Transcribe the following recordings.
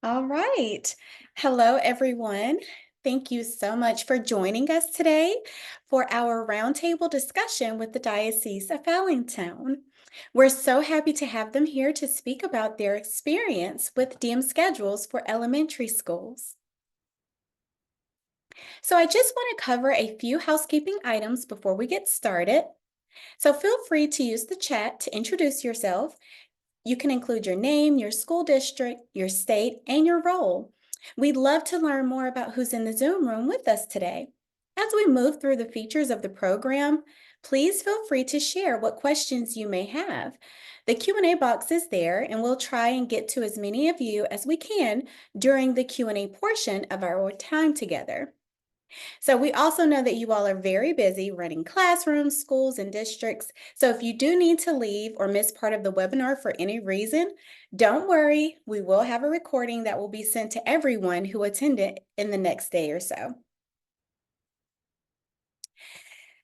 All right. Hello, everyone. Thank you so much for joining us today for our roundtable discussion with the Diocese of Allentown. We're so happy to have them here to speak about their experience with DMSchedules for elementary schools. So I just want to cover a few housekeeping items before we get started. So feel free to use the chat to introduce yourself. You can include your name, your school district, your state, and your role. We'd love to learn more about who's in the Zoom room with us today. As we move through the features of the program, please feel free to share what questions you may have. The Q&A box is there, and we'll try and get to as many of you as we can during the Q&A portion of our time together. So we also know that you all are very busy running classrooms, schools, and districts. So if you do need to leave or miss part of the webinar for any reason, don't worry. We will have a recording that will be sent to everyone who attended in the next day or so.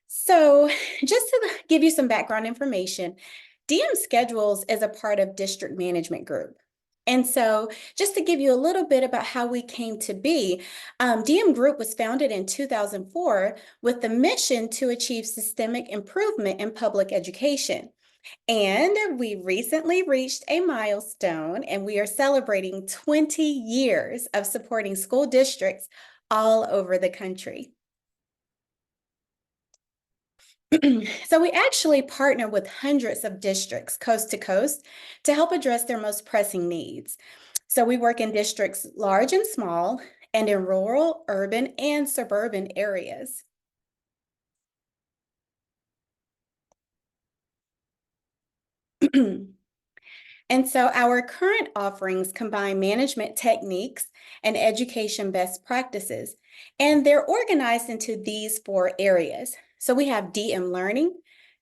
So just to give you some background information, DMSchedules is a part of District Management Group. And so just to give you a little bit about how we came to be, DMGroup was founded in 2004 with the mission to achieve systemic improvement in public education. And we recently reached a milestone, and we are celebrating 20 years of supporting school districts all over the country. So we actually partner with hundreds of districts coast to coast to help address their most pressing needs. So we work in districts large and small, and in rural, urban, and suburban areas. And so our current offerings combine management techniques and education best practices, and they're organized into these 4 areas. So we have DM learning,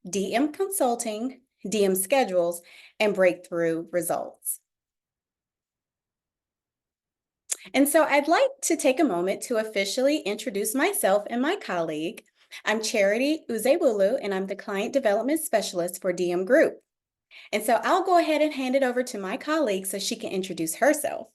DM consulting, DMSchedules, and breakthrough results. And so I'd like to take a moment to officially introduce myself and my colleague. I'm Charity Uzebulu, and I'm the Client Development Specialist for DMGroup. And so I'll go ahead and hand it over to my colleague so she can introduce herself.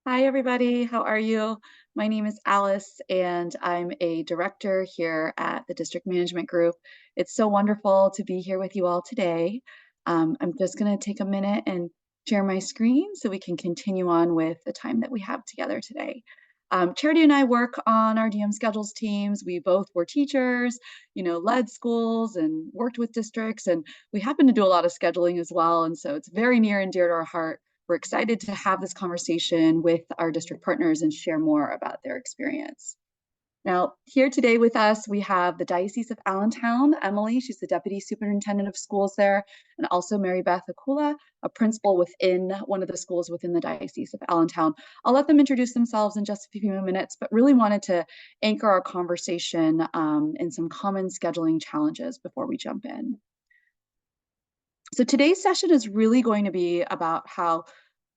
Hi, everybody. How are you? My name is Alice, and I'm a director here at the District Management Group. It's so wonderful to be here with you all today. I'm just going to take a minute and share my screen so we can continue on with the time that we have together today. Charity and I work on our DMSchedules teams. We both were teachers, led schools and worked with districts, and we happen to do a lot of scheduling as well. And so it's very near and dear to our heart. We're excited to have this conversation with our district partners and share more about their experience. Now, here today with us, we have the Diocese of Allentown, Emily, she's the Deputy Superintendent of Schools there, and also Marybeth Okula, a principal within one of the schools within the Diocese of Allentown. I'll let them introduce themselves in just a few minutes, but really wanted to anchor our conversation in some common scheduling challenges before we jump in. So today's session is really going to be about how,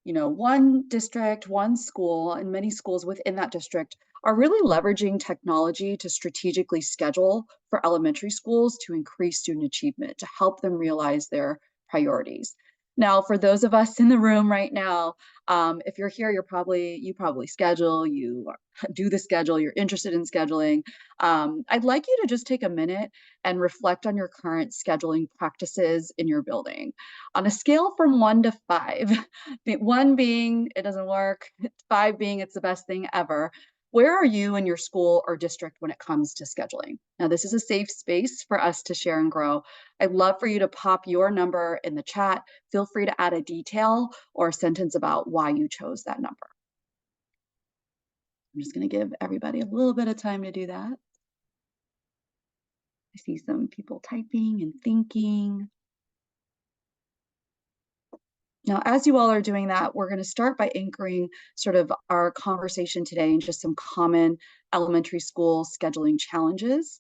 one district, one school, and many schools within that district are really leveraging technology to strategically schedule for elementary schools to increase student achievement, to help them realize their priorities. Now, for those of us in the room right now, if you're here, you probably schedule, you do the schedule, you're interested in scheduling. I'd like you to just take a minute and reflect on your current scheduling practices in your building. On a scale from 1 to 5, 1 being it doesn't work, 5 being it's the best thing ever, where are you in your school or district when it comes to scheduling? Now, this is a safe space for us to share and grow. I'd love for you to pop your number in the chat. Feel free to add a detail or a sentence about why you chose that number. I'm just going to give everybody a little bit of time to do that. I see some people typing and thinking. Now, as you all are doing that, we're going to start by anchoring sort of our conversation today in just some common elementary school scheduling challenges,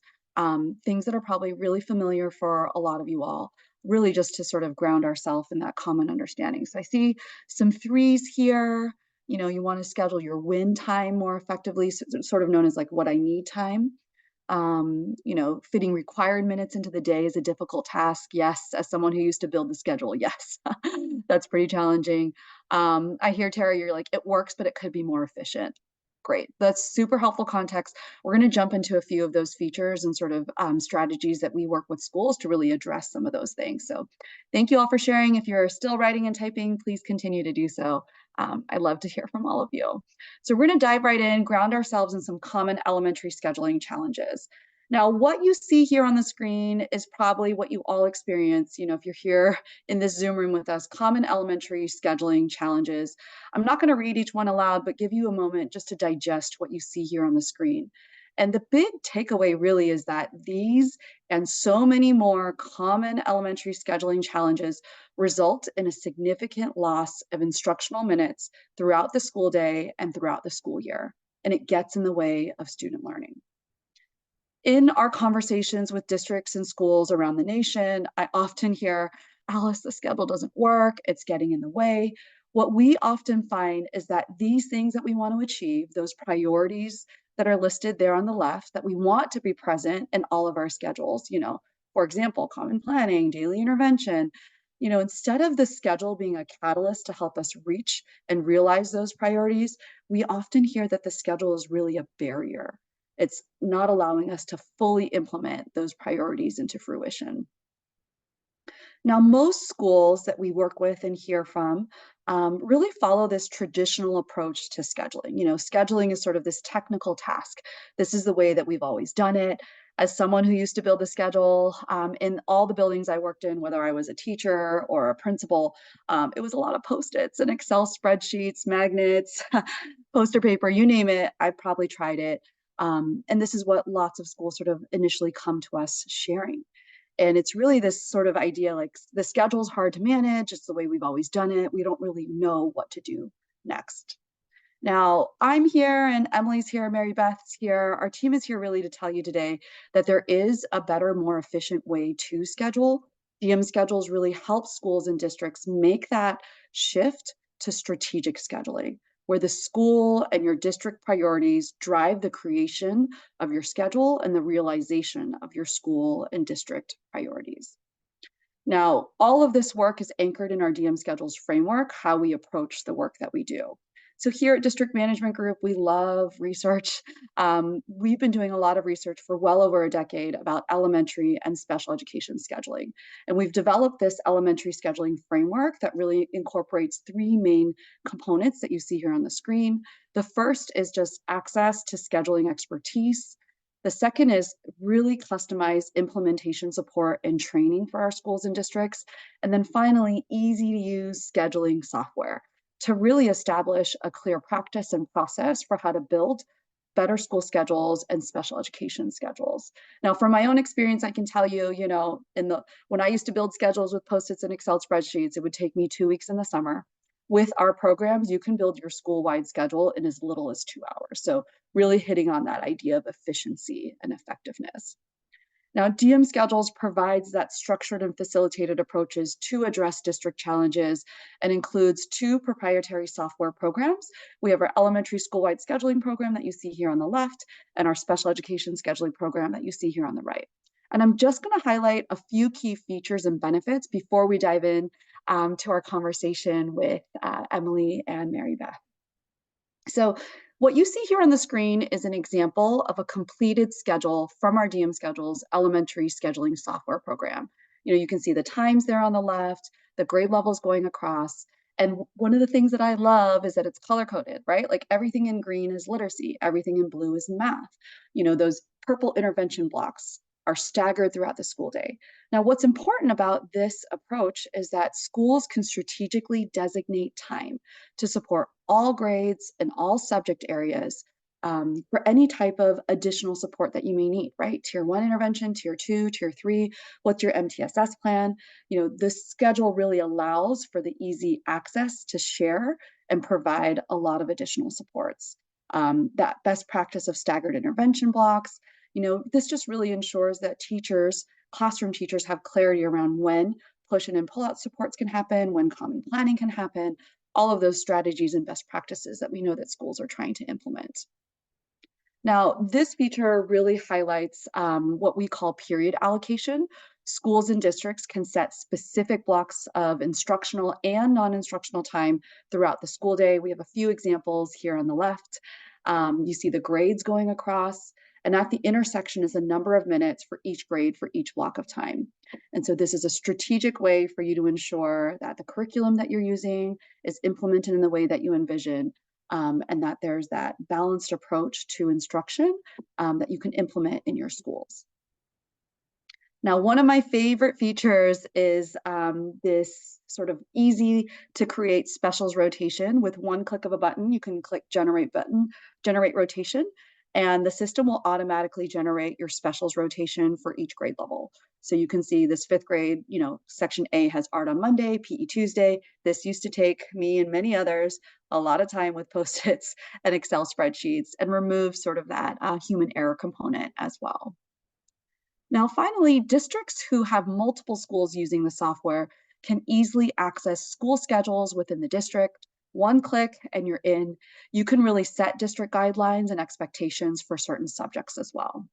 things that are probably really familiar for a lot of you all, really just to sort of ground ourselves in that common understanding. So I see some 3s here. You want to schedule your win time more effectively, so sort of known as like what I need time. Fitting required minutes into the day is a difficult task. Yes, as someone who used to build the schedule, yes, that's pretty challenging. I hear, Tara, you're like, it works, but it could be more efficient. Great. That's super helpful context. We're going to jump into a few of those features and sort of strategies that we work with schools to really address some of those things. So thank you all for sharing. If you're still writing and typing, please continue to do so. I'd love to hear from all of you. So we're going to dive right in, ground ourselves in some common elementary scheduling challenges. Now, what you see here on the screen is probably what you all experience, if you're here in this Zoom room with us, common elementary scheduling challenges. I'm not going to read each one aloud, but give you a moment just to digest what you see here on the screen. And the big takeaway really is that these and so many more common elementary scheduling challenges result in a significant loss of instructional minutes throughout the school day and throughout the school year, and it gets in the way of student learning. In our conversations with districts and schools around the nation, I often hear, Alice, the schedule doesn't work, it's getting in the way. What we often find is that these things that we want to achieve, those priorities that are listed there on the left, that we want to be present in all of our schedules, for example, common planning, daily intervention, instead of the schedule being a catalyst to help us reach and realize those priorities, we often hear that the schedule is really a barrier. It's not allowing us to fully implement those priorities into fruition. Now, most schools that we work with and hear from really follow this traditional approach to scheduling. Scheduling is sort of this technical task. This is the way that we've always done it. As someone who used to build a schedule in all the buildings I worked in, whether I was a teacher or a principal, it was a lot of Post-its and Excel spreadsheets, magnets, poster paper, you name it, I've probably tried it. And this is what lots of schools sort of initially come to us sharing. And it's really this sort of idea like the schedule's hard to manage. It's the way we've always done it. We don't really know what to do next. Now, I'm here and Emily's here, Marybeth's here. Our team is here really to tell you today that there is a better, more efficient way to schedule. DMSchedules really help schools and districts make that shift to strategic scheduling, where the school and your district priorities drive the creation of your schedule and the realization of your school and district priorities. Now, all of this work is anchored in our DMSchedules framework, how we approach the work that we do. So here at District Management Group, we love research. We've been doing a lot of research for well over a decade about elementary and special education scheduling. And we've developed this elementary scheduling framework that really incorporates three main components that you see here on the screen. The first is just access to scheduling expertise. The second is really customized implementation support and training for our schools and districts. And then finally, easy to use scheduling software to really establish a clear practice and process for how to build better school schedules and special education schedules. Now, from my own experience, I can tell you, when I used to build schedules with Post-its and Excel spreadsheets, it would take me 2 weeks in the summer. With our programs, you can build your school-wide schedule in as little as 2 hours. So really hitting on that idea of efficiency and effectiveness. Now, DMSchedules provides that structured and facilitated approaches to address district challenges and includes 2 proprietary software programs. We have our elementary school-wide scheduling program that you see here on the left and our special education scheduling program that you see here on the right. And I'm just going to highlight a few key features and benefits before we dive in to our conversation with Emily and Marybeth. So what you see here on the screen is an example of a completed schedule from our DMSchedules elementary scheduling software program. You can see the times there on the left, the grade levels going across. And one of the things that I love is that it's color coded, right? Like everything in green is literacy, everything in blue is math. Those purple intervention blocks are staggered throughout the school day. Now, what's important about this approach is that schools can strategically designate time to support all grades and all subject areas for any type of additional support that you may need, right? Tier 1 intervention, Tier 2, Tier 3, what's your MTSS plan? This schedule really allows for the easy access to share and provide a lot of additional supports. That best practice of staggered intervention blocks, this just really ensures that classroom teachers have clarity around when push in and pull out supports can happen, when common planning can happen, all of those strategies and best practices that we know that schools are trying to implement. Now, this feature really highlights what we call period allocation. Schools and districts can set specific blocks of instructional and non-instructional time throughout the school day. We have a few examples here on the left. You see the grades going across, and at the intersection is a number of minutes for each grade for each block of time. And so this is a strategic way for you to ensure that the curriculum that you're using is implemented in the way that you envision, and that there's that balanced approach to instruction that you can implement in your schools. Now, one of my favorite features is this sort of easy to create specials rotation. With one click of a button, you can click generate button, generate rotation, and the system will automatically generate your specials rotation for each grade level. So you can see this fifth grade, section A has art on Monday, PE Tuesday. This used to take me and many others a lot of time with Post-its and Excel spreadsheets, and remove sort of that human error component as well. Now, finally, districts who have multiple schools using the software can easily access school schedules within the district. One click and you're in. You can really set district guidelines and expectations for certain subjects as well.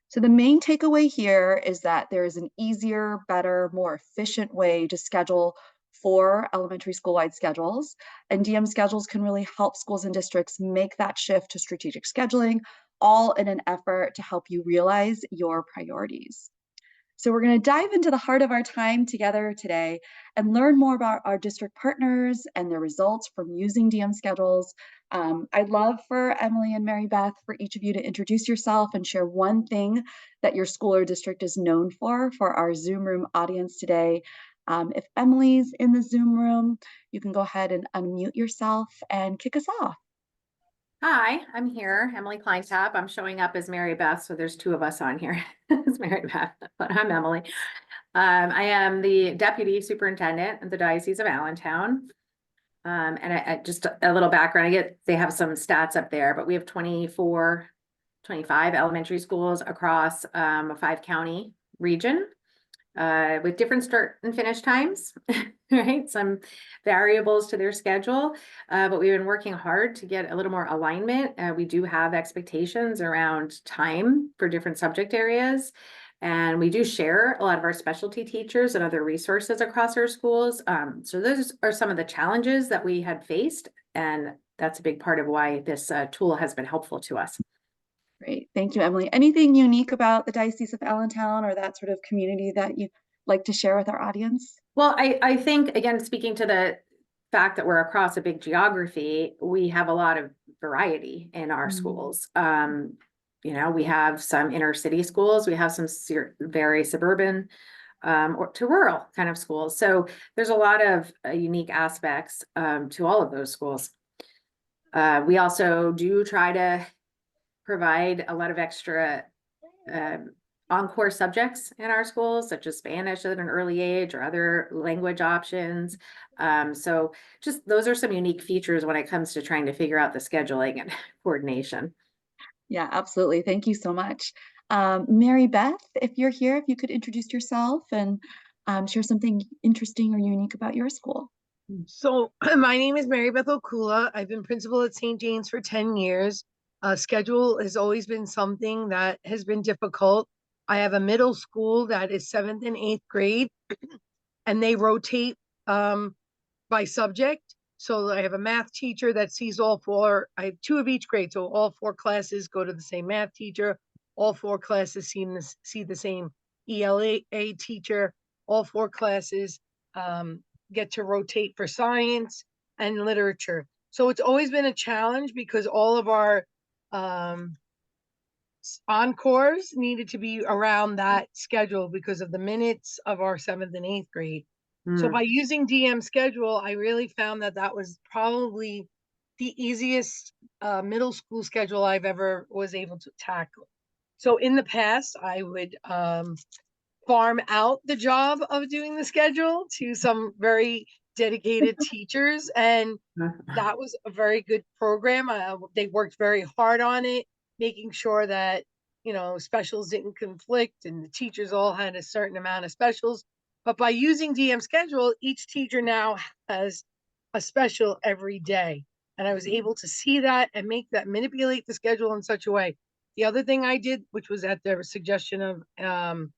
So the main takeaway here is that there is an easier, better, more efficient way to schedule for elementary school-wide schedules, and DMSchedules can really help schools and districts make that shift to strategic scheduling, all in an effort to help you realize your priorities. So we're going to dive into the heart of our time together today and learn more about our district partners and their results from using DMSchedules. I'd love for Emily and Marybeth, for each of you to introduce yourself and share one thing that your school or district is known for our Zoom room audience today. If Emily's in the Zoom room, you can go ahead and unmute yourself and kick us off. Hi, I'm here, Emily Kleintop. I'm showing up as Marybeth, so there's two of us on here. It's Marybeth, but I'm Emily. I am the Deputy Superintendent of the Diocese of Allentown. And I just a little background, they have some stats up there, but we have 25 elementary schools across a 5-county region with different start and finish times, right? Some variables to their schedule, but we've been working hard to get a little more alignment. We do have expectations around time for different subject areas, and we do share a lot of our specialty teachers and other resources across our schools. So those are some of the challenges that we had faced, and that's a big part of why this tool has been helpful to us. Great. Thank you, Emily. Anything unique about the Diocese of Allentown or that sort of community that you'd like to share with our audience? Well, I think, again, speaking to the fact that we're across a big geography, we have a lot of variety in our schools. We have some inner city schools, we have some very suburban or to rural kind of schools. So there's a lot of unique aspects to all of those schools. We also do try to provide a lot of extra encore subjects in our schools, such as Spanish at an early age or other language options. So just those are some unique features when it comes to trying to figure out the scheduling and coordination. Yeah, absolutely. Thank you so much. Marybeth, if you're here, if you could introduce yourself and share something interesting or unique about your school. So my name is Marybeth Okula. I've been principal at St. James for 10 years. Schedule has always been something that has been difficult. I have a middle school that is 7th and 8th grade, and they rotate by subject. So I have a math teacher that sees all four. I have 2 of each grade, so all 4 classes go to the same math teacher. All 4 classes see the same ELA teacher. All 4 classes get to rotate for science and literature. So it's always been a challenge because all of our encores needed to be around that schedule because of the minutes of our 7th and 8th grade. So by using DMSchedule, I really found that was probably the easiest middle school schedule I've ever was able to tackle. So in the past, I would farm out the job of doing the schedule to some very dedicated teachers, and that was a very good program. They worked very hard on it, making sure that specials didn't conflict and the teachers all had a certain amount of specials. But by using DMSchedule, each teacher now has a special every day, And I was able to see that and manipulate the schedule in such a way. The other thing I did, which was at the suggestion of, I'm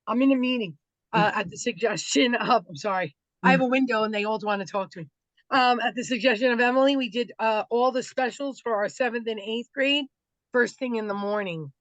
in a meeting, at the suggestion of, I'm sorry, I have a window and they all want to talk to me. At the suggestion of Emily, we did all the specials for our 7th and 8th grade first thing in the morning.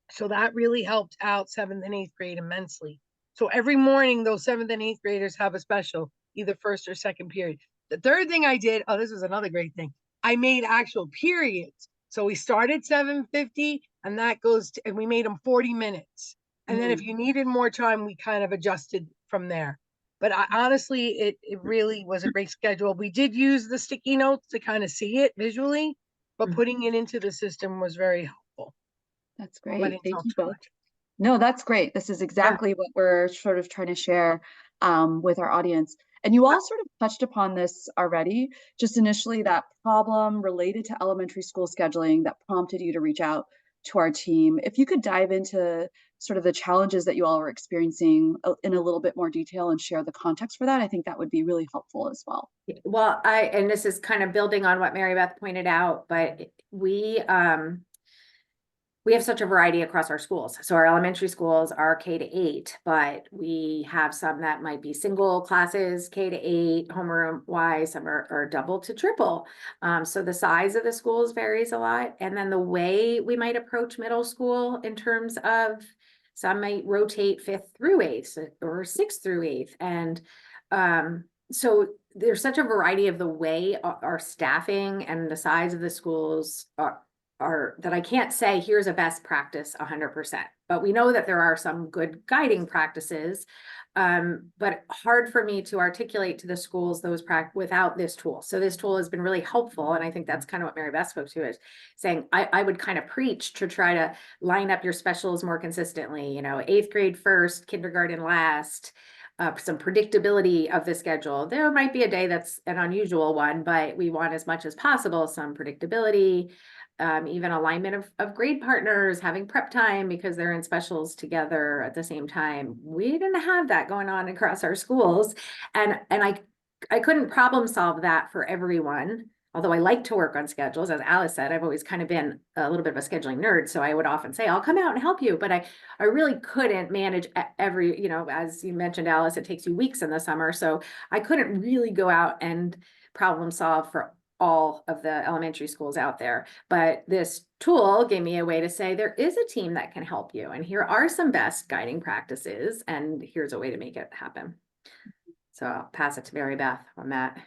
So that really helped out 7th and 8th grade immensely. So every morning, those 7th and 8th graders have a special, either first or second period. The third thing I did, this was another great thing. I made actual periods. So we started 7:50 and that goes to, and we made them 40 minutes. And then if you needed more time, we kind of adjusted from there. But honestly, it really was a great schedule. We did use the sticky notes to kind of see it visually, but putting it into the system was very helpful. That's great. Thank you both. Much. No, that's great. This is exactly what we're sort of trying to share with our audience. And you all sort of touched upon this already, just initially that problem related to elementary school scheduling that prompted you to reach out to our team. If you could dive into sort of the challenges that you all were experiencing in a little bit more detail and share the context for that, I think that would be really helpful as well. Well, and this is kind of building on what Marybeth pointed out, but we have such a variety across our schools. So our elementary schools are K-8, but we have some that might be single classes, K-8, homeroom wise, some are double to triple. So the size of the schools varies a lot. And then the way we might approach middle school in terms of some might rotate 5th through 8th or 6th through 8th. And so there's such a variety of the way our staffing and the size of the schools are that I can't say here's a best practice 100%, but we know that there are some good guiding practices, but hard for me to articulate to the schools those without this tool. So this tool has been really helpful. And I think that's kind of what Marybeth spoke to, is saying, I would kind of preach to try to line up your specials more consistently, 8th grade first, kindergarten last, some predictability of the schedule. There might be a day that's an unusual one, but we want as much as possible, some predictability, even alignment of grade partners, having prep time because they're in specials together at the same time. We didn't have that going on across our schools. And I couldn't problem solve that for everyone. Although I like to work on schedules, as Alice said, I've always kind of been a little bit of a scheduling nerd. So I would often say, I'll come out and help you. But I really couldn't manage every, as you mentioned, Alice, it takes you weeks in the summer. So I couldn't really go out and problem solve for all of the elementary schools out there. But this tool gave me a way to say, there is a team that can help you. And here are some best guiding practices. And here's a way to make it happen. So I'll pass it to Marybeth on that.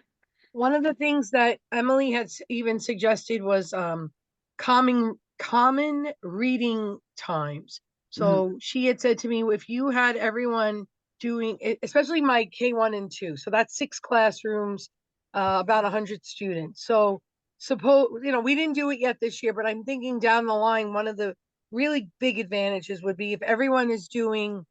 One of the things that Emily had even suggested was common reading times. So she had said to me, if you had everyone doing, especially my K1 and 2, so that's 6 classrooms, about 100 students. So suppose, we didn't do it yet this year, but I'm thinking down the line, one of the really big advantages would be if everyone is doing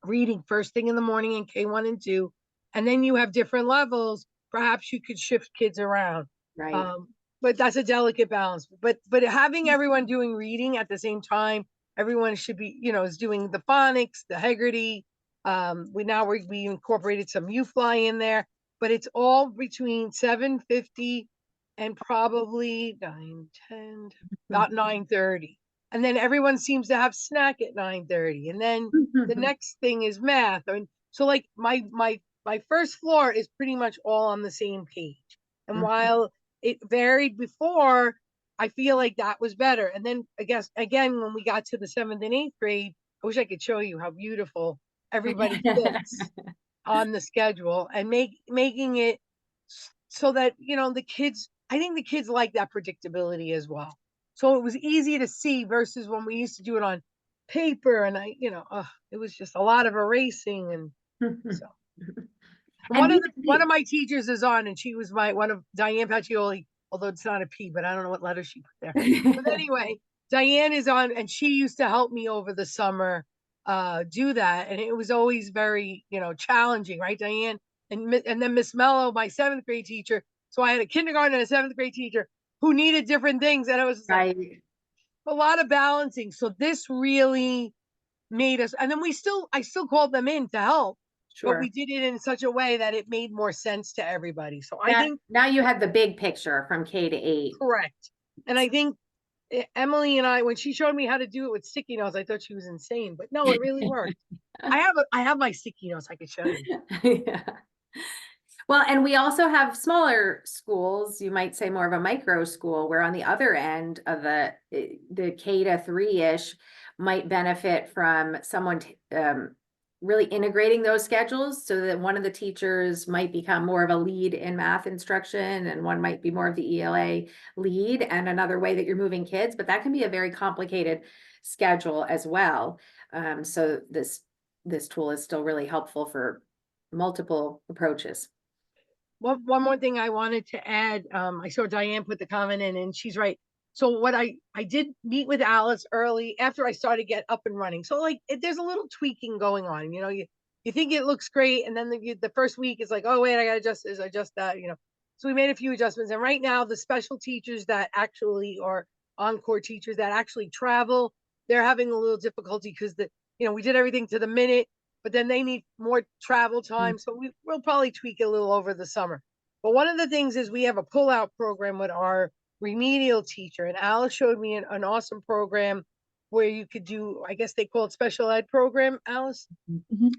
reading first thing in the morning in K1 and 2, and then you have different levels, perhaps you could shift kids around. Right. But that's a delicate balance. But having everyone doing reading at the same time, everyone should be, is doing the phonics, the Heggerty. We incorporated some UFly in there, but it's all between 7:50 and probably 9:10, about 9:30. And then everyone seems to have snack at 9:30. And then the next thing is math. I mean, so like my first floor is pretty much all on the same page. And while it varied before, I feel like that was better. And then I guess, again, when we got to the 7th and 8th grade, I wish I could show you how beautiful everybody fits on the schedule and making it so that, I think the kids like that predictability as well. So it was easy to see versus when we used to do it on paper and it was just a lot of erasing. And so one of my teachers is on, and she was one of Diane Pacioli, although it's not a P, but I don't know what letter she put there. But anyway, Diane is on, and she used to help me over the summer do that. And it was always very, challenging, right, Diane? And then Miss Mello, my 7th grade teacher. So I had a kindergarten and a 7th grade teacher who needed different things. And it was like a lot of balancing. So this really made us, and then I still called them in to help. but we Sure. did it in such a way that it made more sense to everybody. So I think Now you have the big picture from K to 8. correct. And I think Emily and I, when she showed me how to do it with sticky notes, I thought she was insane, but no, it really worked. I have my sticky notes I could show you. Yeah. Well, and we also have smaller schools, you might say more of a micro school, where on the other end of the K to 3-ish might benefit from someone really integrating those schedules so that one of the teachers might become more of a lead in math instruction and one might be more of the ELA lead, and another way that you're moving kids, but that can be a very complicated schedule as well. So this tool is still really helpful for multiple approaches. One more thing I wanted to add, I saw Diane put the comment in and she's right. So what I did meet with Alice early after I started to get up and running. So like there's a little tweaking going on, you know, you think it looks great. And then the first week is like, oh wait, I gotta adjust this, adjust that, you know. So we made a few adjustments. And right now the special teachers that actually are encore teachers that actually travel, they're having a little difficulty because we did everything to the minute, but then they need more travel time. So we'll probably tweak it a little over the summer. But one of the things is we have a pull-out program with our remedial teacher, and Alice showed me an awesome program where you could do, I guess they call it special ed program, Alice?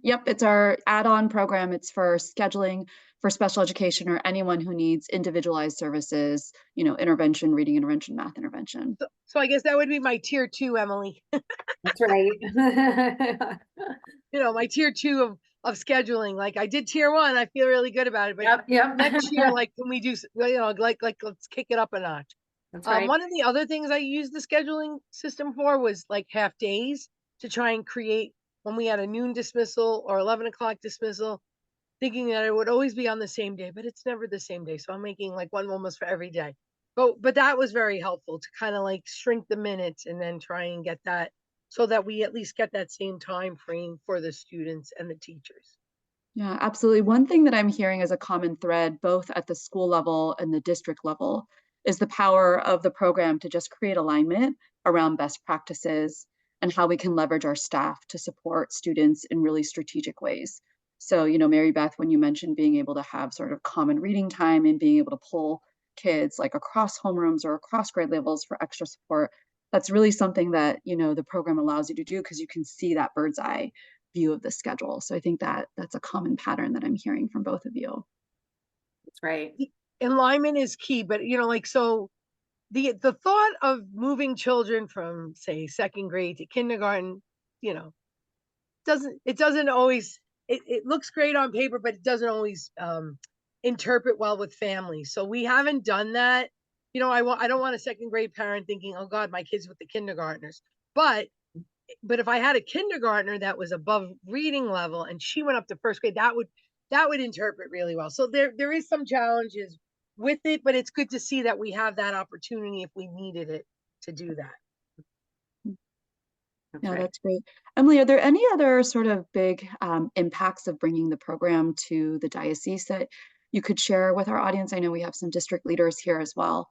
Yep, it's our add-on program. It's for scheduling for special education or anyone who needs individualized services, intervention, reading intervention, math intervention. So I guess that would be my tier 2, Emily. That's right. My tier 2 of scheduling. Like I did tier 1, I feel really good about it. But Yep. next year, like, can we do, like let's kick it up a notch. That's right. One of the other things I used the scheduling system for was like half days to try and create when we had a noon dismissal or 11 o'clock dismissal, thinking that it would always be on the same day, but it's never the same day. So I'm making like one almost for every day. But that was very helpful to kind of like shrink the minutes and then try and get that so that we at least get that same time frame for the students and the teachers. Yeah, absolutely. One thing that I'm hearing as a common thread, both at the school level and the district level, is the power of the program to just create alignment around best practices and how we can leverage our staff to support students in really strategic ways. So, Marybeth, when you mentioned being able to have sort of common reading time and being able to pull kids like across homerooms or across grade levels for extra support, that's really something that, the program allows you to do because you can see that bird's eye view of the schedule. So I think that that's a common pattern that I'm hearing from both of you. That's right. Alignment is key, but so the thought of moving children from say second grade to kindergarten, doesn't always, it looks great on paper, but it doesn't always interpret well with families. So we haven't done that. I don't want a second grade parent thinking, oh God, my kid's with the kindergartners. But if I had a kindergartner that was above reading level and she went up to first grade, that would interpret really well. So there is some challenges with it, but it's good to see that we have that opportunity if we needed it to do that. That's great. Emily, are there any other sort of big impacts of bringing the program to the diocese that you could share with our audience? I know we have some district leaders here as well.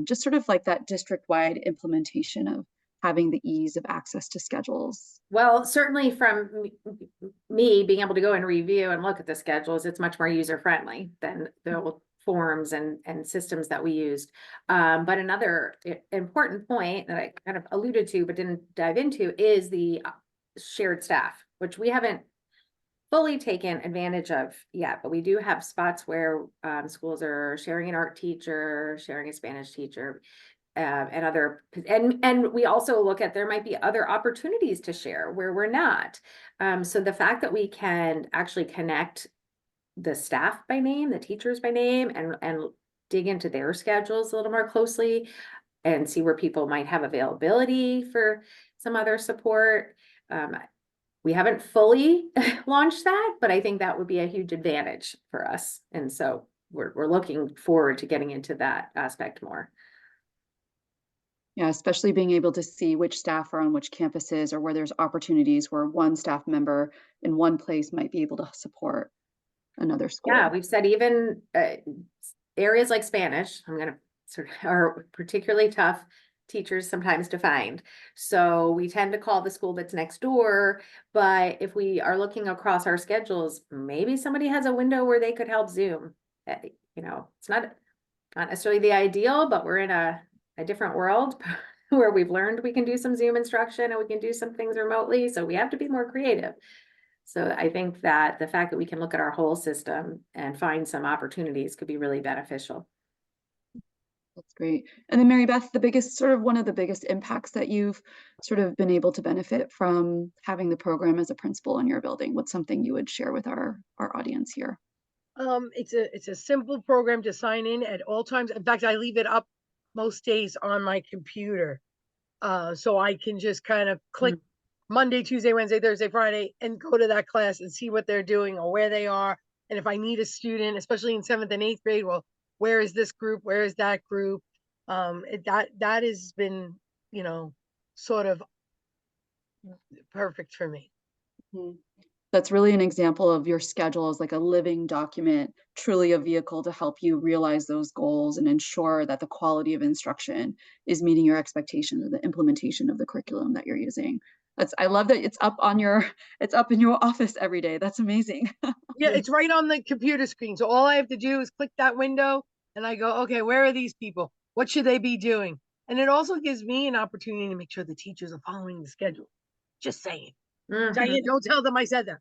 Just sort of like that district-wide implementation of having the ease of access to schedules. Well, certainly from me being able to go and review and look at the schedules, it's much more user-friendly than the old forms and systems that we used. But another important point that I kind of alluded to but didn't dive into is the shared staff, which we haven't fully taken advantage of yet, but we do have spots where schools are sharing an art teacher, sharing a Spanish teacher, and we also look at there might be other opportunities to share where we're not. So the fact that we can actually connect the staff by name, the teachers by name, and dig into their schedules a little more closely and see where people might have availability for some other support. We haven't fully launched that, but I think that would be a huge advantage for us. And so we're looking forward to getting into that aspect more. Yeah, especially being able to see which staff are on which campuses or where there's opportunities where one staff member in one place might be able to support another school. Yeah, we've said even areas like Spanish, I'm going to are particularly tough teachers sometimes to find. So we tend to call the school that's next door, but if we are looking across our schedules, maybe somebody has a window where they could help Zoom. You know, it's not necessarily the ideal, but we're in a different world where we've learned we can do some Zoom instruction and we can do some things remotely. So we have to be more creative. So I think that the fact that we can look at our whole system and find some opportunities could be really beneficial. That's great. And then Marybeth, the biggest one of the biggest impacts that you've sort of been able to benefit from having the program as a principal in your building, what's something you would share with our audience here? It's a simple program to sign in at all times. In fact, I leave it up most days on my computer. So I can just kind of click Monday, Tuesday, Wednesday, Thursday, Friday, and go to that class and see what they're doing or where they are. And if I need a student, especially in 7th and 8th grade, well, where is this group? Where is that group? That has been, you know, sort of perfect for me. That's really an example of your schedule as like a living document, truly a vehicle to help you realize those goals and ensure that the quality of instruction is meeting your expectations of the implementation of the curriculum that you're using. I love that it's up in your office every day. That's amazing. Yeah, it's right on the computer screen. So all I have to do is click that window and I go, okay, where are these people? What should they be doing? And it also gives me an opportunity to make sure the teachers are following the schedule. Just saying. Diane, don't tell them I said that.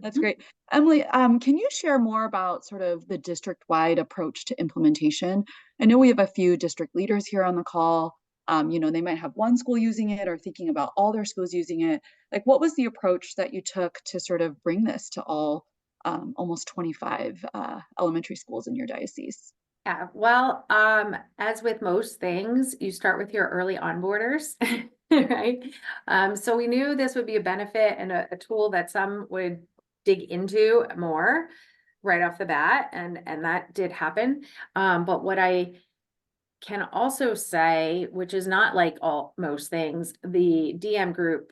That's great. Emily, can you share more about sort of the district-wide approach to implementation? I know we have a few district leaders here on the call. You know, they might have one school using it or thinking about all their schools using it. Like, what was the approach that you took to sort of bring this to all almost 25 elementary schools in your diocese? Yeah, well, as with most things, you start with your early onboarders, right? So we knew this would be a benefit and a tool that some would dig into more right off the bat, and that did happen. But what I can also say, which is not like most things, the DMGroup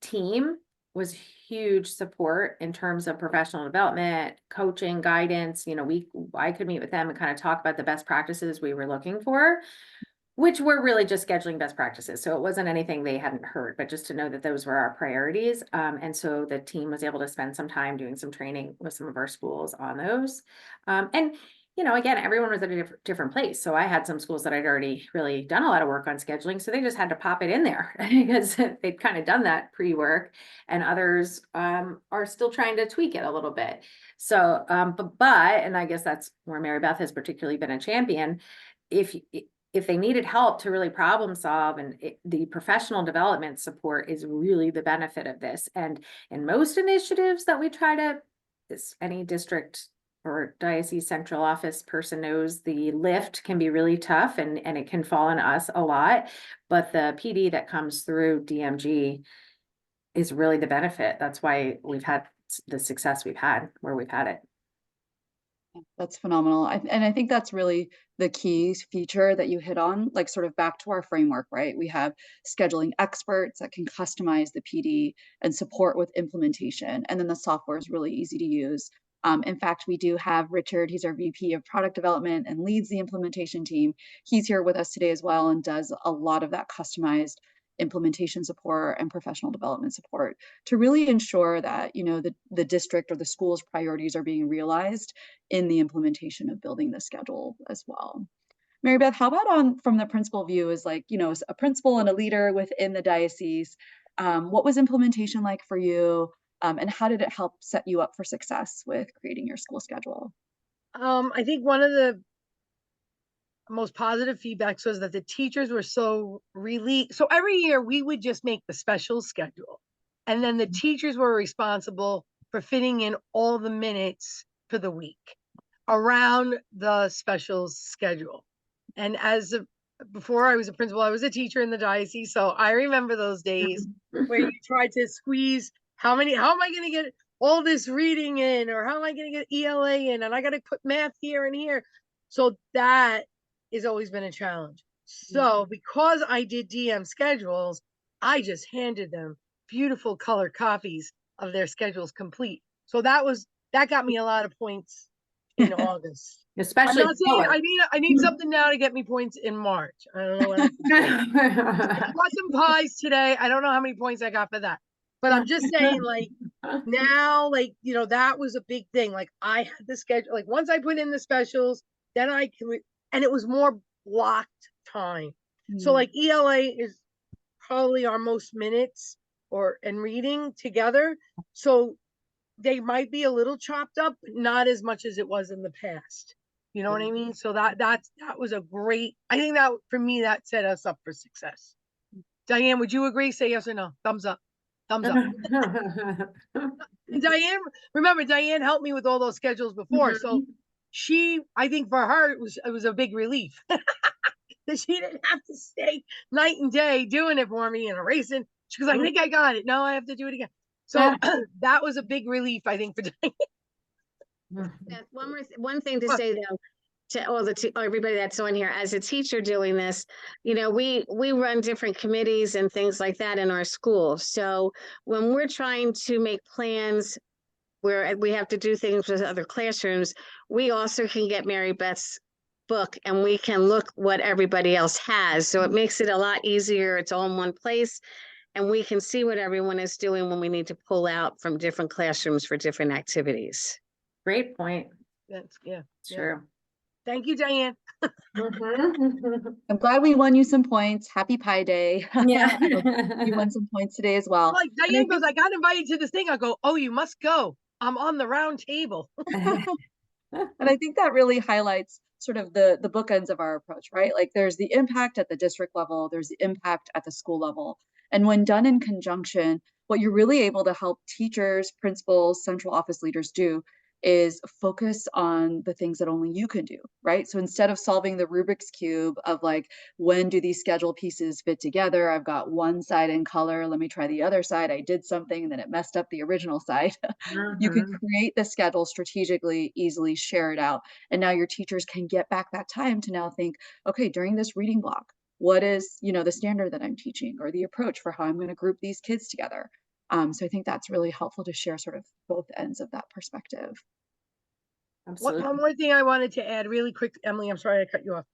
team was huge support in terms of professional development, coaching, guidance. You know, I could meet with them and kind of talk about the best practices we were looking for, which were really just scheduling best practices. So it wasn't anything they hadn't heard, but just to know that those were our priorities. And so the team was able to spend some time doing some training with some of our schools on those. And you know, again, everyone was at a different place. So I had some schools that I'd already really done a lot of work on scheduling. So they just had to pop it in there because they'd kind of done that pre-work, and others are still trying to tweak it a little bit. So, and I guess that's where Marybeth has particularly been a champion. If they needed help to really problem solve, and the professional development support is really the benefit of this. And in most initiatives that we try to, any district or diocese central office person knows, the lift can be really tough and it can fall on us a lot, but the PD that comes through DMG is really the benefit. That's why we've had the success we've had where we've had it. That's phenomenal. And I think that's really the key feature that you hit on, like sort of back to our framework, right? We have scheduling experts that can customize the PD and support with implementation. And then the software is really easy to use. In fact, we do have Richard, he's our VP of product development and leads the implementation team. He's here with us today as well and does a lot of that customized implementation support and professional development support to really ensure that, you know, the district or the school's priorities are being realized in the implementation of building the schedule as well. Marybeth, how about from the principal view as like, you know, a principal and a leader within the diocese, what was implementation like for you? And how did it help set you up for success with creating your school schedule? I think one of the most positive feedbacks was that the teachers were so every year we would just make the special schedule, and then the teachers were responsible for fitting in all the minutes for the week around the special schedule. And before I was a principal, I was a teacher in the diocese, so I remember those days where you tried to squeeze how am I going to get all this reading in, or how am I going to get ELA in, and I got to put math here and here. So that has always been a challenge. So because I did DM schedules, I just handed them beautiful color copies of their schedules complete. So that got me a lot of points in August. I'm Especially not saying color. I need something now to get me points in March. I don't know what I got some pies today. I don't know how many points I got for that. But I'm just saying, like, now, like, you know, that was a big thing. Like, I had the schedule, like, once I put in the specials, then I could, and it was more blocked time. So, like, ELA is probably our most minutes and reading together. So they might be a little chopped up, but not as much as it was in the past. You know what I mean? So that was a great, I think that for me, that set us up for success. Diane, would you agree? Say yes or no. Thumbs up. Thumbs up. Diane, remember, Diane helped me with all those schedules before. So I think for her, it was a big relief that she didn't have to stay night and day doing it for me and erasing. She goes, I think I got it. No, I have to do it again. So that was a big relief, I think, for Diane. One thing to say though, to all everybody that's on here, as a teacher doing this, you know, we run different committees and things like that in our school. So when we're trying to make plans where we have to do things with other classrooms, we also can get Marybeth's book and we can look what everybody else has. So it makes it a lot easier. It's all in one place. And we can see what everyone is doing when we need to pull out from different classrooms for different activities. Great point. That's True. Thank you, Diane. I'm glad we won you some points. Happy Pie Day. Yeah. You won some points today as well. Like Diane goes, I got invited to this thing. I go, oh, you must go. I'm on the round table. And I think that really highlights sort of the bookends of our approach, right? Like there's the impact at the district level, there's the impact at the school level. And when done in conjunction, what you're really able to help teachers, principals, central office leaders do is focus on the things that only you can do, right? So instead of solving the Rubik's Cube of like, when do these schedule pieces fit together? I've got one side in color, let me try the other side. I did something and then it messed up the original side. You can create the schedule strategically, easily share it out. And now your teachers can get back that time to now think, okay, during this reading block, what is, you know, the standard that I'm teaching or the approach for how I'm going to group these kids together? So I think that's really helpful to share sort of both ends of that perspective. Absolutely. One more thing I wanted to add really quick, Emily, I'm sorry I cut you off.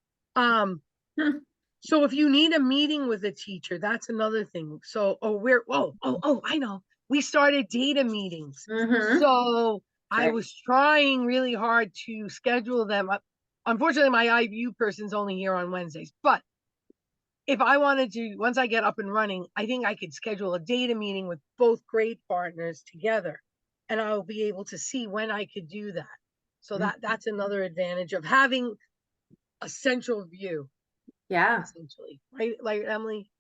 So if you need a meeting with a teacher, that's another thing. So, I know. We started data meetings. So I was trying really hard to schedule them. Unfortunately, my IVU person's only here on Wednesdays, but if I wanted to, once I get up and running, I think I could schedule a data meeting with both grade partners together and I'll be able to see when I could do that. So that's another advantage of having a central view. Yeah, Essentially, right? Like Emily.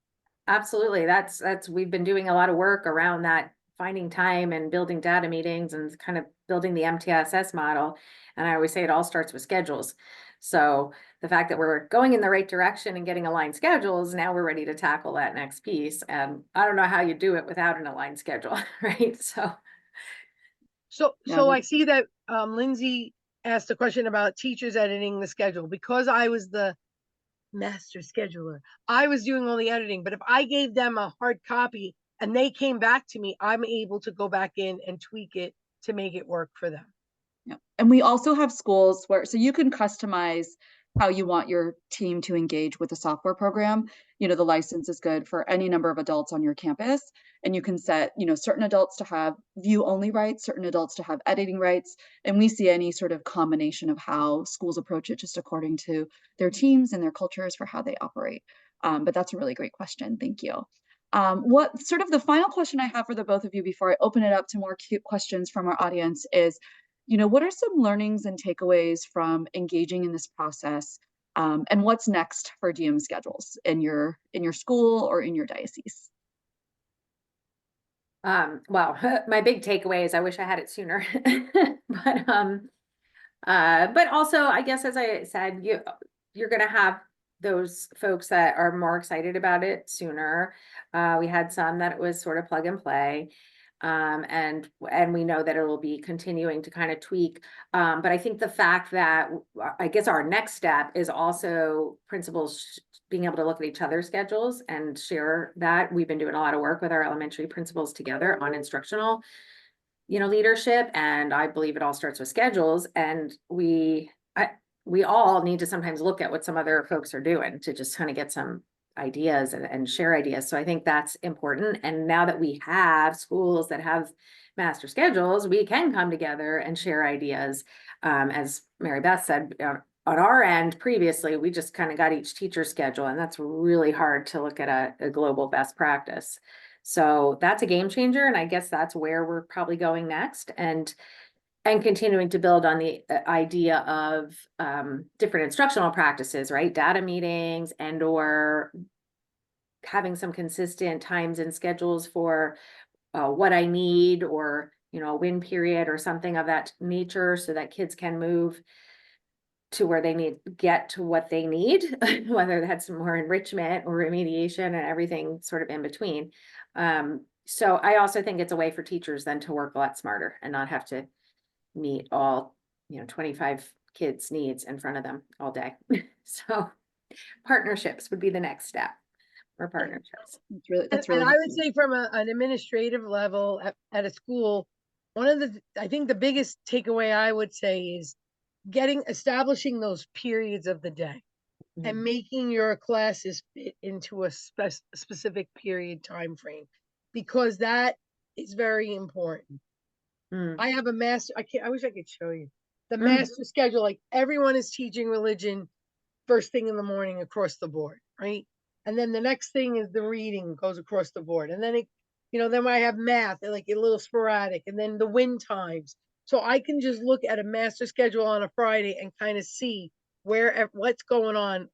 absolutely. That's we've been doing a lot of work around that, finding time and building data meetings and kind of building the MTSS model. And I always say it all starts with schedules. So the fact that we're going in the right direction and getting aligned schedules, now we're ready to tackle that next piece. And I don't know how you do it without an aligned schedule, right? So I see that Lindsay asked a question about teachers editing the schedule. Because I was the master scheduler, I was doing all the editing, but if I gave them a hard copy and they came back to me, I'm able to go back in and tweak it to make it work for them. Yeah. And we also have schools where, so you can customize how you want your team to engage with the software program. You know, the license is good for any number of adults on your campus. And you can set, you know, certain adults to have view only rights, certain adults to have editing rights. And we see any sort of combination of how schools approach it just according to their teams and their cultures for how they operate. But that's a really great question. Thank you. What sort of the final question I have for the both of you before I open it up to more cute questions from our audience is, you know, what are some learnings and takeaways from engaging in this process? And what's next for DMSchedules in your school or in your diocese? Well, my big takeaway is I wish I had it sooner. But also, I guess, as I said, you're going to have those folks that are more excited about it sooner. We had some that it was sort of plug and play. And we know that it will be continuing to kind of tweak. But I think the fact that I guess our next step is also principals being able to look at each other's schedules and share that. We've been doing a lot of work with our elementary principals together on instructional leadership, and I believe it all starts with schedules, and we all need to sometimes look at what some other folks are doing to just kind of get some ideas and share ideas. So I think that's important. And now that we have schools that have master schedules, we can come together and share ideas. As Marybeth said, on our end previously, we just kind of got each teacher's schedule, and that's really hard to look at a global best practice. So that's a game changer. And I guess that's where we're probably going next. And continuing to build on the idea of different instructional practices, right? Data meetings or having some consistent times and schedules for what I need, or, a win period or something of that nature, so that kids can move to where they get to what they need, whether that's more enrichment or remediation and everything sort of in between. So I also think it's a way for teachers then to work a lot smarter and not have to meet all, 25 kids' needs in front of them all day. So partnerships would be the next step, or partnerships. That's And really I would say from an administrative level at a school, I think the biggest takeaway I would say is establishing those periods of the day and making your classes fit into a specific period time frame, because that is very important. I have a master, I wish I could show you the master schedule. Like, everyone is teaching religion first thing in the morning across the board, right? And then the next thing is the reading goes across the board. And then then I have math, like a little sporadic, and then the win times. So I can just look at a master schedule on a Friday and kind of see what's going on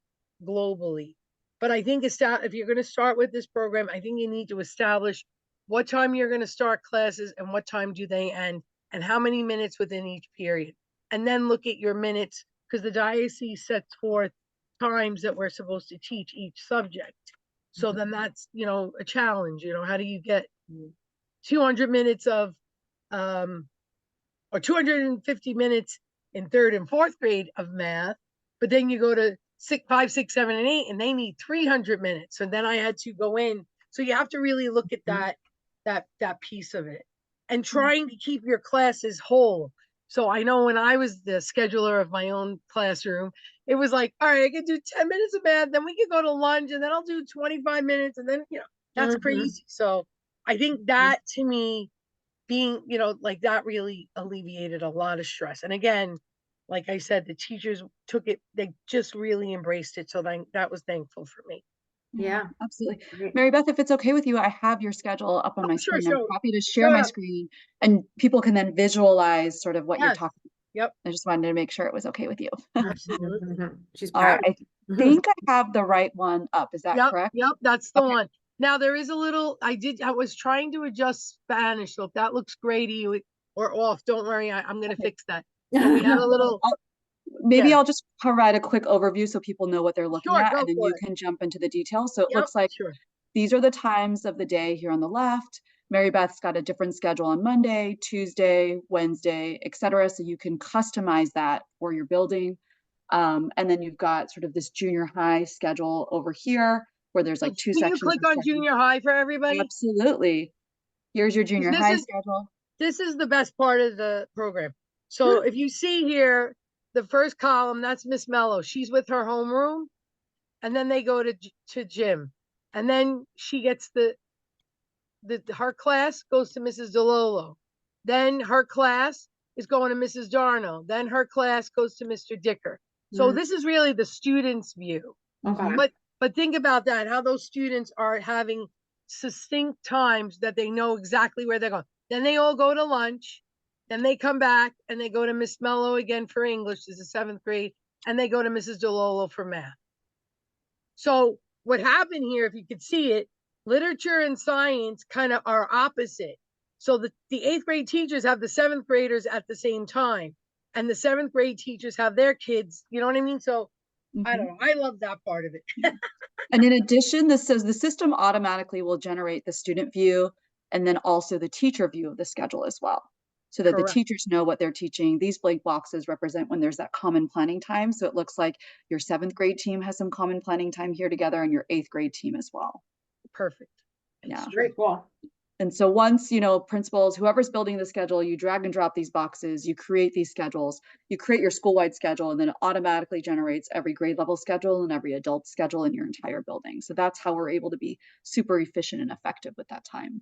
globally. But I think if you're going to start with this program, I think you need to establish what time you're going to start classes and what time do they end, and how many minutes within each period. And then look at your minutes, because the diocese sets forth times that we're supposed to teach each subject. So then that's, a challenge. How do you get 200 minutes of or 250 minutes in 3rd and 4th grade of math, but then you go to 5, 6, 7, and 8, and they need 300 minutes. So then I had to go in. So you have to really look at that piece of it, and trying to keep your classes whole. So I know when I was the scheduler of my own classroom, it was like, all right, I can do 10 minutes of math, then we can go to lunch, and then I'll do 25 minutes, and then, that's crazy. So I think that, to me, being, like, that really alleviated a lot of stress. And again, like I said, the teachers took it, they just really embraced it. So that was thankful for me. Yeah, absolutely. great. Marybeth, if it's okay with you, I have your schedule up on my Sure, screen. I'm sure. happy to share my screen, and people can then visualize sort of what you're Yes. talking about. Yep. I just wanted to make sure it was okay with you. Absolutely. She's All right, proud. I think I have the right one up. Is that correct? Yep, that's the Okay. one. Now there is a little, I was trying to adjust Spanish. So if that looks great to you or off, don't worry, I'm going to fix that. So we had a little. Maybe Yeah. I'll just provide a quick overview so people know what they're looking Sure, at, go and then for you it. can jump into the details. So it Yep, looks like sure. these are the times of the day here on the left. Marybeth's got a different schedule on Monday, Tuesday, Wednesday, etc. So you can customize that for your building. And then you've got sort of this junior high schedule over here, where there's like 2 Can sections. you click on junior high for everybody? Absolutely. Here's your junior high schedule. This is the best part of the program. So if you see here, the first column, that's Miss Mello. She's with her homeroom, and then they go to gym, and then she gets her class goes to Mrs. DeLolo. Then her class is going to Mrs. Darno. Then her class goes to Mr. Dicker. So this is really the student's view. Okay. But think about that, how those students are having succinct times that they know exactly where they're going. Then they all go to lunch. Then they come back and they go to Miss Mello again for English, this is 7th grade, and they go to Mrs. DeLolo for math. So what happened here, if you could see it, literature and science kind of are opposite. So the 8th grade teachers have the 7th graders at the same time, and the 7th grade teachers have their kids, you know what I mean? So I don't know, I love that part of it. And in addition, this says the system automatically will generate the student view and then also the teacher view of the schedule as well, so that the teachers know what they're teaching. These blank boxes represent when there's that common planning time. So it looks like your 7th grade team has some common planning time here together, and your 8th grade team as well. Perfect. Yeah. Very cool. And so once, you know, principals, whoever's building the schedule, you drag and drop these boxes, you create these schedules, you create your school-wide schedule, and then it automatically generates every grade level schedule and every adult schedule in your entire building. So that's how we're able to be super efficient and effective with that time.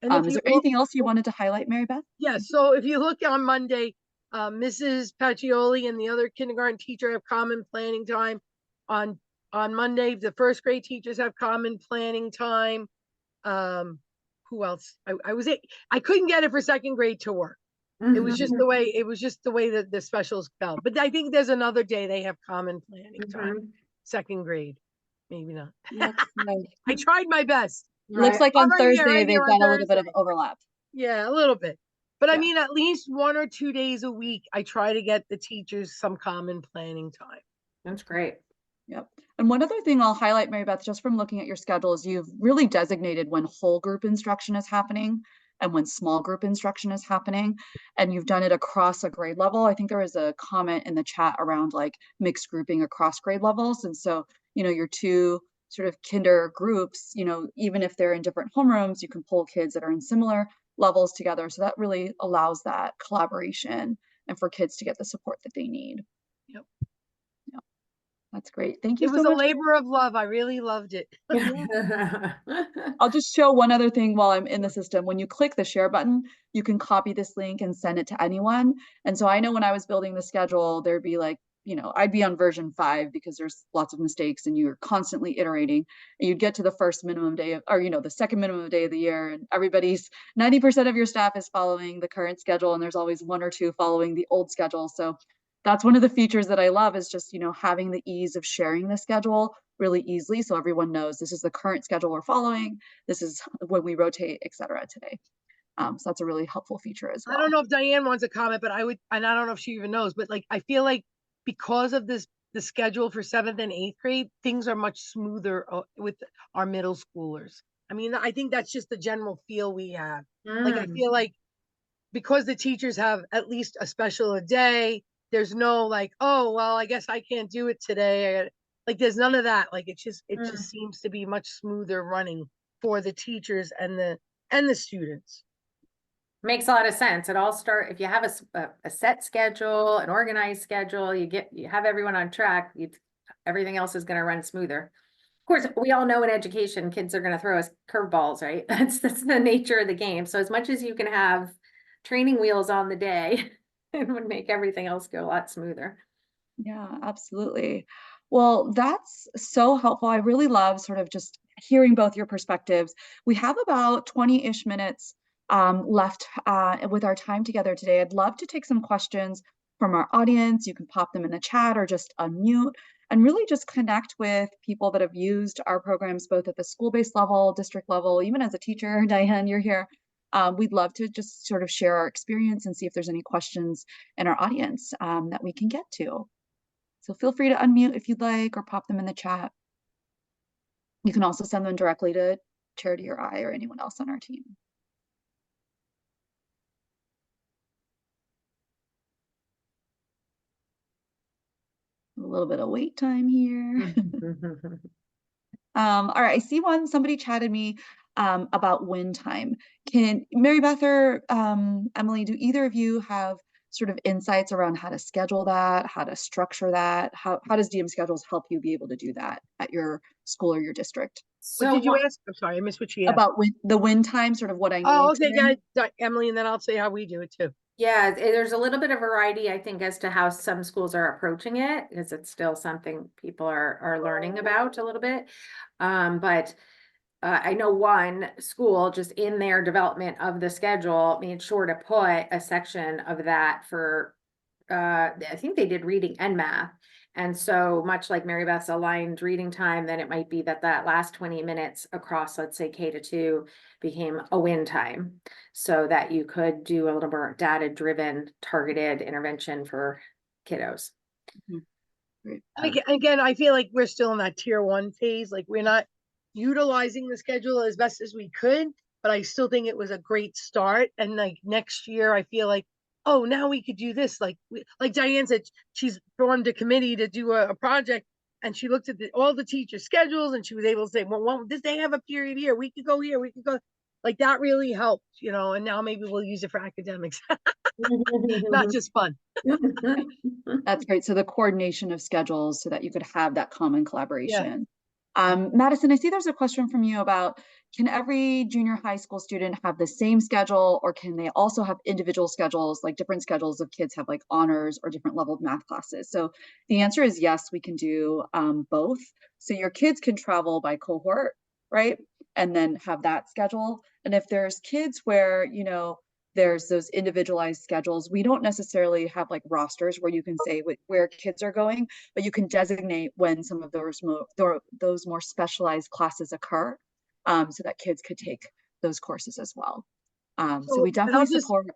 And if Is you there anything else you wanted to highlight, Marybeth? Yeah, so if you look on Monday, Mrs. Pacioli and the other kindergarten teacher have common planning time. On Monday, the first grade teachers have common planning time. Who else? I couldn't get it for second grade to work. It was just the way that the specials fell. But I think there's another day they have common planning time. Second grade, maybe not. I tried my best. Looks like on Thursday they've got a little bit of overlap. Yeah, a little bit. But I Yeah. mean, at least 1 or 2 days a week, I try to get the teachers some common planning time. That's great. Yep. And one other thing I'll highlight, Marybeth, just from looking at your schedule, is you've really designated when whole group instruction is happening and when small group instruction is happening. And you've done it across a grade level. I think there was a comment in the chat around like mixed grouping across grade levels. And so, you know, your two sort of kinder groups, you know, even if they're in different homerooms, you can pull kids that are in similar levels together. So that really allows that collaboration and for kids to get the support that they need. Yep. Yep. That's great. Thank you It so was much. a labor of love. I really loved it. I'll just show one other thing while I'm in the system. When you click the share button, you can copy this link and send it to anyone. And so I know when I was building the schedule, there'd be like, you know, I'd be on version 5 because there's lots of mistakes and you're constantly iterating. And you'd get to the first minimum day of, or, you know, the second minimum day of the year, and everybody's 90% of your staff is following the current schedule, and there's always 1 or 2 following the old schedule. So that's one of the features that I love, is just, you know, having the ease of sharing the schedule really easily, so everyone knows this is the current schedule we're following, this is when we rotate, etc. today. So that's a really helpful feature as well. I don't know if Diane wants a comment, but I would, and I don't know if she even knows, but like, I feel like because of the schedule for 7th and 8th grade, things are much smoother with our middle schoolers. I mean, I think that's just the general feel we have. Like, I feel like because the teachers have at least a special a day, there's no like, oh, well, I guess I can't do it today. Like, there's none of that. Like, it just seems to be much smoother running for the teachers and the students. Makes a lot of sense. It all start, if you have a set schedule, an organized schedule, you have everyone on track, everything else is going to run smoother. Of course, we all know in education, kids are going to throw us curveballs, right? That's the nature of the game. So as much as you can have training wheels on the day, it would make everything else go a lot smoother. Yeah, absolutely. Well, that's so helpful. I really love sort of just hearing both your perspectives. We have about 20-ish minutes left with our time together today. I'd love to take some questions from our audience. You can pop them in the chat or just unmute and really just connect with people that have used our programs both at the school-based level, district level, even as a teacher. Diane, you're here. We'd love to just sort of share our experience and see if there's any questions in our audience that we can get to. So feel free to unmute if you'd like, or pop them in the chat. You can also send them directly to Charity or I or anyone else on our team. A little bit of wait time here. All right, I see one, somebody chatted me about win time. Can Marybeth or Emily, do either of you have sort of insights around how to schedule that, how to structure that? How does DMSchedules help you be able to do that at your school or your district? What did you ask? I'm sorry, I missed what you asked. About the win time, sort of what I need. Oh, okay, got it, Emily, and then I'll say how we do it too. Yeah, there's a little bit of variety, I think, as to how some schools are approaching it, because it's still something people are learning about a little bit. But I know one school just in their development of the schedule made sure to put a section of that for, I think they did reading and math. And so much like Marybeth's aligned reading time, then it might be that last 20 minutes across, let's say K-2 became a win time, so that you could do a little more data-driven targeted intervention for kiddos. Again, I feel like we're still in that tier 1 phase. Like, we're not utilizing the schedule as best as we could, but I still think it was a great start. And like next year, I feel like, oh, now we could do this. Like Diane said, she's formed a committee to do a project, and she looked at all the teacher schedules, and she was able to say, well, did they have a period here? We could go here, we could go. like that really helped, you know, and now maybe we'll use it for academics, not just fun. That's great. So the coordination of schedules so that you could have that common collaboration. Yeah. Madison, I see there's a question from you about, can every junior high school student have the same schedule, or can they also have individual schedules, like different schedules of kids have like honors or different level of math classes? So the answer is yes, we can do both. So your kids can travel by cohort, right? And then have that schedule. And if there's kids where, you know, there's those individualized schedules, we don't necessarily have like rosters where you can say where kids are going, but you can designate when some of those more specialized classes occur, so that kids could take those courses as well. So we definitely support.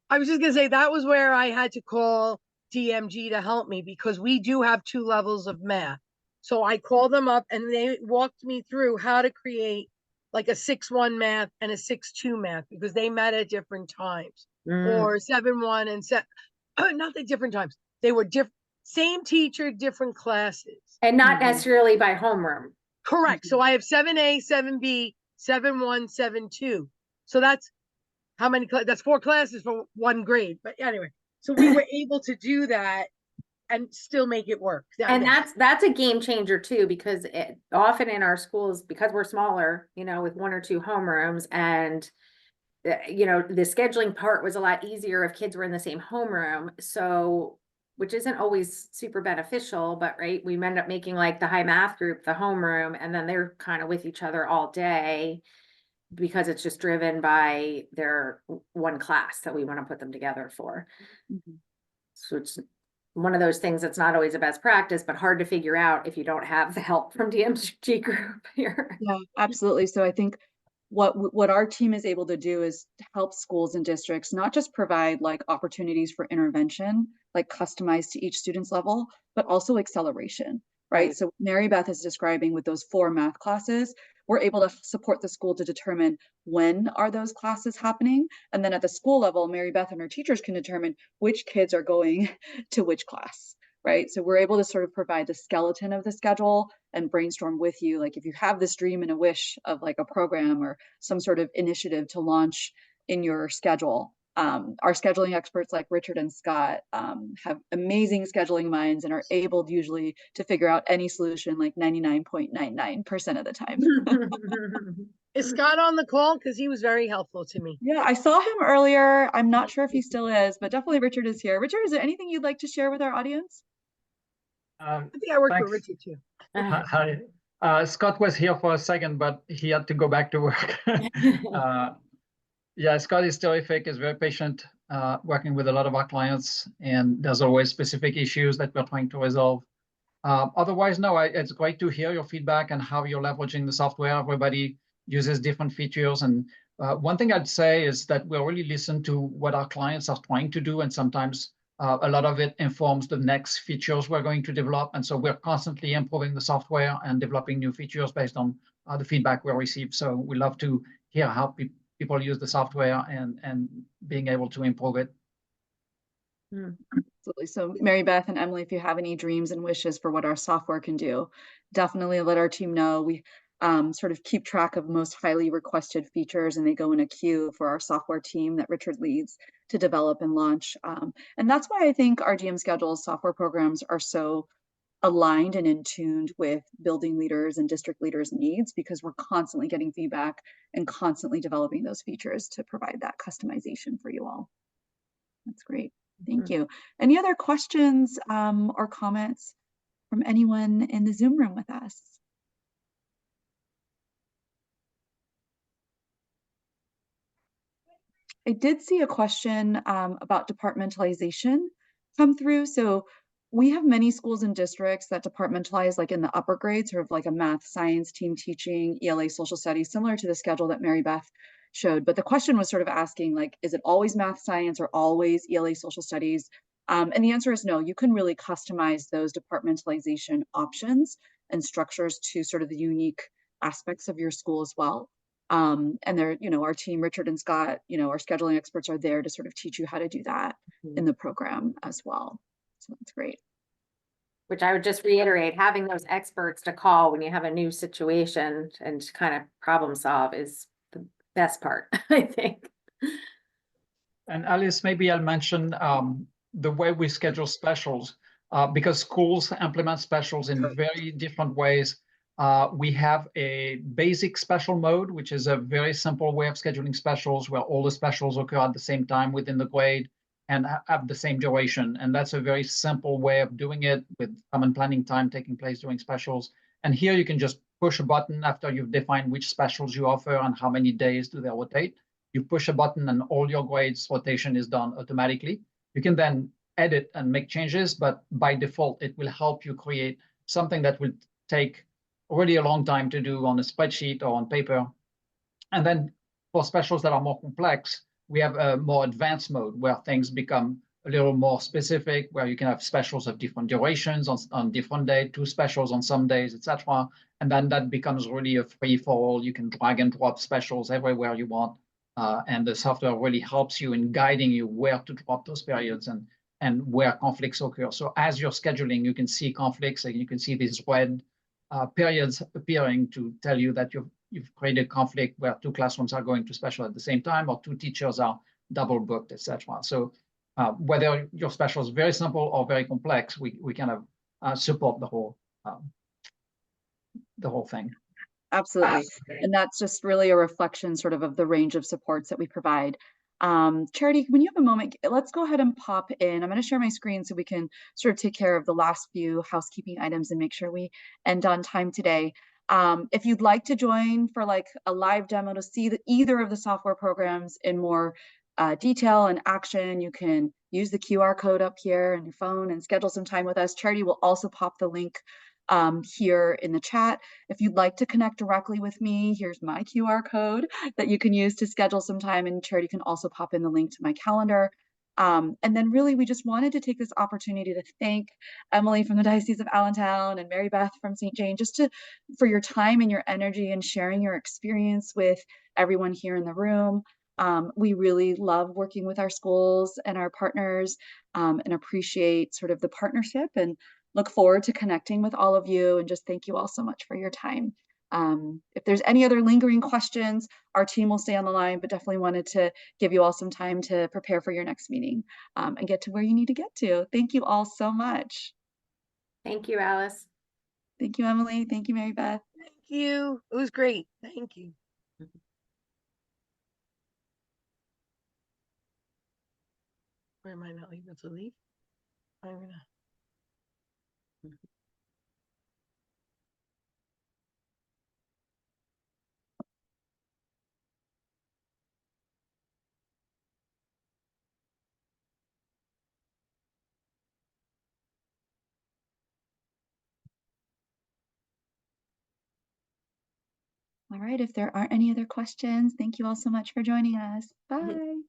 I was just gonna say that was where I had to call DMG to help me, because we do have 2 levels of math. So I called them up and they walked me through how to create like a 6-1 math and a 6-2 math, because they met at different times, or 7-1 and not at different times. They were same teacher, different classes. And not necessarily by homeroom. Correct. So I have 7A, 7B, 7-1, 7-2. So that's how many, that's 4 classes for 1 grade. But anyway, so we were able to do that and still make it work. And that's a game changer too, because often in our schools, because we're smaller, you know, with 1 or 2 homerooms, and you know, the scheduling part was a lot easier if kids were in the same homeroom. So, which isn't always super beneficial, but right, we end up making like the high math group the homeroom, and then they're kind of with each other all day, because it's just driven by their one class that we want to put them together for. So it's one of those things that's not always the best practice, but hard to figure out if you don't have the help from DMGroup here. Yeah, absolutely. So I think what our team is able to do is to help schools and districts not just provide like opportunities for intervention, like customized to each student's level, but also acceleration, right? So Marybeth is describing with those 4 math classes, we're able to support the school to determine when are those classes happening. And then at the school level, Marybeth and her teachers can determine which kids are going to which class, right? So we're able to sort of provide the skeleton of the schedule and brainstorm with you. Like if you have this dream and a wish of like a program or some sort of initiative to launch in your schedule, our scheduling experts like Richard and Scott have amazing scheduling minds and are able usually to figure out any solution like 99.99% of the time. Is Scott on the call? Because he was very helpful to me. Yeah, I saw him earlier. I'm not sure if he still is, but definitely Richard is here. Richard, is there anything you'd like to share with our audience? I think I worked Thanks. with Richard too. Hi. Scott was here for a second, but he had to go back to work. Yeah, Scott is terrific. He's very patient, working with a lot of our clients, and there's always specific issues that we're trying to resolve. Otherwise, no, it's great to hear your feedback and how you're leveraging the software. Everybody uses different features. And one thing I'd say is that we really listen to what our clients are trying to do, and sometimes a lot of it informs the next features we're going to develop. And so we're constantly improving the software and developing new features based on the feedback we receive. So we love to hear how people use the software and being able to improve it. Absolutely. So Marybeth and Emily, if you have any dreams and wishes for what our software can do, definitely let our team know. We sort of keep track of most highly requested features, and they go in a queue for our software team that Richard leads to develop and launch. And that's why I think our DMSchedules software programs are so aligned and in tune with building leaders and district leaders' needs, because we're constantly getting feedback and constantly developing those features to provide that customization for you all. That's great. Thank you. Any other questions or comments from anyone in the Zoom room with us? I did see a question about departmentalization come through. So we have many schools and districts that departmentalize like in the upper grades, sort of like a math, science, team teaching, ELA, social studies, similar to the schedule that Marybeth showed. But the question was sort of asking, like, is it always math, science, or always ELA, social studies? And the answer is no. You can really customize those departmentalization options and structures to sort of the unique aspects of your school as well. And they're, you know, our team, Richard and Scott, you know, our scheduling experts are there to sort of teach you how to do that in the program as well. So that's great. Which I would just reiterate, having those experts to call when you have a new situation and to kind of problem solve is best part, I think. And Alice, maybe I'll mention the way we schedule specials, because schools implement specials in very different ways. We have a basic special mode, which is a very simple way of scheduling specials where all the specials occur at the same time within the grade and have the same duration. And that's a very simple way of doing it, with common planning time taking place during specials. And here you can just push a button after you've defined which specials you offer and how many days do they rotate. You push a button and all your grades rotation is done automatically. You can then edit and make changes, but by default, it will help you create something that will take already a long time to do on a spreadsheet or on paper. And then for specials that are more complex, we have a more advanced mode where things become a little more specific, where you can have specials of different durations on different days, 2 specials on some days, etc. And then that becomes really a free for all. You can drag and drop specials everywhere you want. And the software really helps you in guiding you where to drop those periods and where conflicts occur. So as you're scheduling, you can see conflicts, and you can see these red periods appearing to tell you that you've created conflict where 2 classrooms are going to special at the same time, or 2 teachers are double booked, etc. So whether your special is very simple or very complex, we kind of support the whole thing. Absolutely. And that's just really a reflection sort of the range of supports that we provide. Charity, when you have a moment, let's go ahead and pop in. I'm going to share my screen so we can sort of take care of the last few housekeeping items and make sure we end on time today. If you'd like to join for like a live demo to see either of the software programs in more detail and action, you can use the QR code up here on your phone and schedule some time with us. Charity will also pop the link here in the chat. If you'd like to connect directly with me, here's my QR code that you can use to schedule some time, and Charity can also pop in the link to my calendar. And then really, we just wanted to take this opportunity to thank Emily from the Diocese of Allentown and Marybeth from St. Jane, for your time and your energy and sharing your experience with everyone here in the room. We really love working with our schools and our partners, and appreciate sort of the partnership, and look forward to connecting with all of you, and just thank you all so much for your time. If there's any other lingering questions, our team will stay on the line, but definitely wanted to give you all some time to prepare for your next meeting and get to where you need to get to. Thank you all so much. Thank you, Alice. Thank you, Emily. Thank you, Marybeth. Thank you. It was great. Thank you. Or am I not able to leave? I'm gonna. All right, if there aren't any other questions, thank you all so much for joining us. Bye.